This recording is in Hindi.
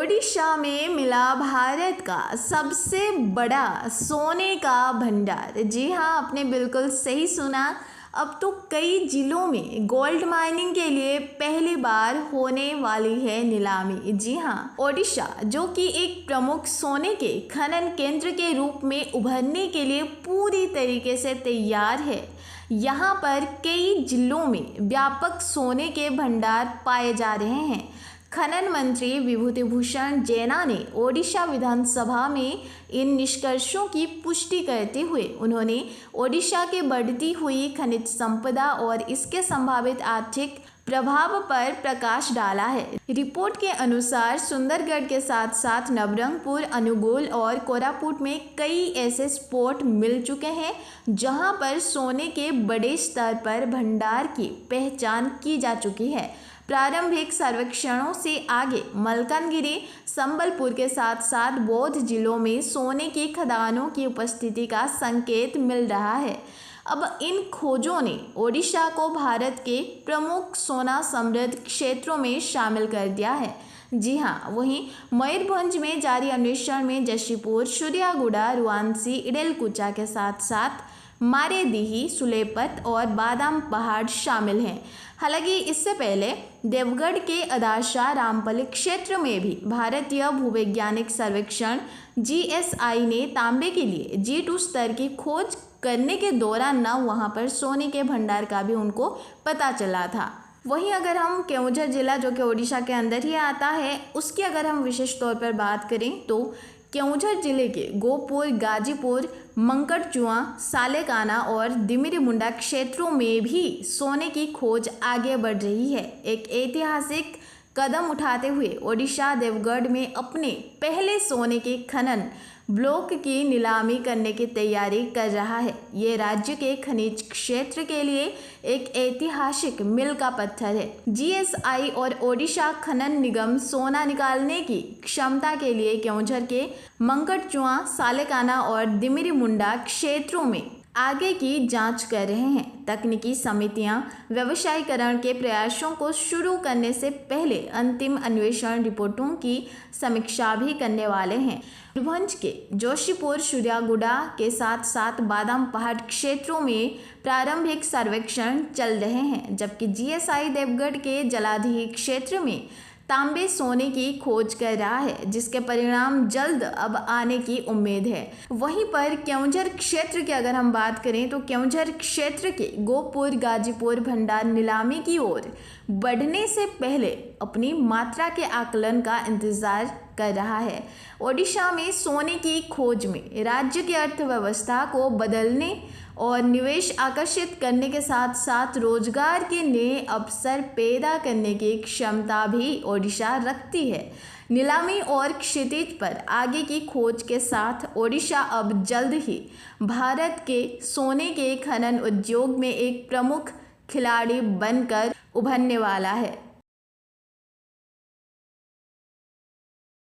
ओडिशा में मिला भारत का सबसे बड़ा सोने का भंडार। जी हाँ, आपने बिल्कुल सही सुना। अब तो कई जिलों में गोल्ड माइनिंग के लिए पहली बार होने वाली है नीलामी। जी हाँ, ओडिशा जो कि एक प्रमुख सोने के खनन केंद्र के रूप में उभरने के लिए पूरी तरीके से तैयार है। यहाँ पर कई जिलों में व्यापक सोने के भंडार पाए जा रहे हैं। खनन मंत्री विभूति भूषण जेना ने ओडिशा विधानसभा में इन निष्कर्षों की पुष्टि करते हुए उन्होंने ओडिशा के बढ़ती हुई खनिज संपदा और इसके संभावित आर्थिक प्रभाव पर प्रकाश डाला है। रिपोर्ट के अनुसार सुंदरगढ़ के साथ साथ नवरंगपुर, अनुगुल और कोरापुट में कई ऐसे स्पॉट मिल चुके हैं जहां पर सोने के बड़े स्तर पर भंडार की पहचान की जा चुकी है। प्रारंभिक सर्वेक्षणों से आगे मलकानगिरी, संबलपुर के साथ साथ बौद्ध जिलों में सोने की खदानों की उपस्थिति का संकेत मिल रहा है। अब इन खोजों ने ओडिशा को भारत के प्रमुख सोना समृद्ध क्षेत्रों में शामिल कर दिया है। जी हाँ, वहीं मयूरभंज में जारी अन्वेषण में जशीपुर, सूर्यागुड़ा, रुआंसी, इडेलकुचा के साथ साथ मारेदीही, सुलेपत और बादाम पहाड़ शामिल हैं। हालांकि इससे पहले देवगढ़ के अदाशा रामपली क्षेत्र में भी भारतीय भूवैज्ञानिक सर्वेक्षण GSI ने तांबे के लिए G2 स्तर की खोज करने के दौरान न वहां पर सोने के भंडार का भी उनको पता चला था। वहीं अगर हम केओंझर जिला जो कि ओडिशा के अंदर ही आता है उसकी अगर हम विशेष तौर पर बात करें तो केओंझर जिले के गोपुर, गाजीपुर, मंकड़चुआ, सालेकाना और दिमिरीमुंडा क्षेत्रों में भी सोने की खोज आगे बढ़ रही है। एक ऐतिहासिक कदम उठाते हुए ओडिशा देवगढ़ में अपने पहले सोने के खनन ब्लॉक की नीलामी करने की तैयारी कर रहा है। ये राज्य के खनिज क्षेत्र के लिए एक ऐतिहासिक मील का पत्थर है। GSI और ओडिशा खनन निगम सोना निकालने की क्षमता के लिए केओंझर के मंकड़चुआ, सालेकाना और दिमिरीमुंडा क्षेत्रों में आगे की जांच कर रहे हैं। तकनीकी समितियां व्यवसायीकरण के प्रयासों को शुरू करने से पहले अंतिम अन्वेषण रिपोर्टों की समीक्षा भी करने वाले हैं। मयूरभंज के जोशीपुर, सूर्यागुड़ा के साथ साथ बादाम पहाड़ क्षेत्रों में प्रारंभिक सर्वेक्षण चल रहे हैं, जबकि GSI देवगढ़ के जलाधि क्षेत्र में तांबे सोने की खोज कर रहा है, जिसके परिणाम जल्द अब आने की उम्मीद है। वहीं पर केओंझर क्षेत्र की अगर हम बात करें तो केओंझर क्षेत्र के गोपुर, गाजीपुर भंडार नीलामी की ओर बढ़ने से पहले अपनी मात्रा के आकलन का इंतजार कर रहा है। ओडिशा में सोने की खोज में राज्य की अर्थव्यवस्था को बदलने और निवेश आकर्षित करने के साथ साथ रोजगार के नए अवसर पैदा करने की क्षमता भी ओडिशा रखती है। नीलामी और क्षितिज पर आगे की खोज के साथ ओडिशा अब जल्द ही भारत के सोने के खनन उद्योग में एक प्रमुख खिलाड़ी बनकर उभरने वाला है।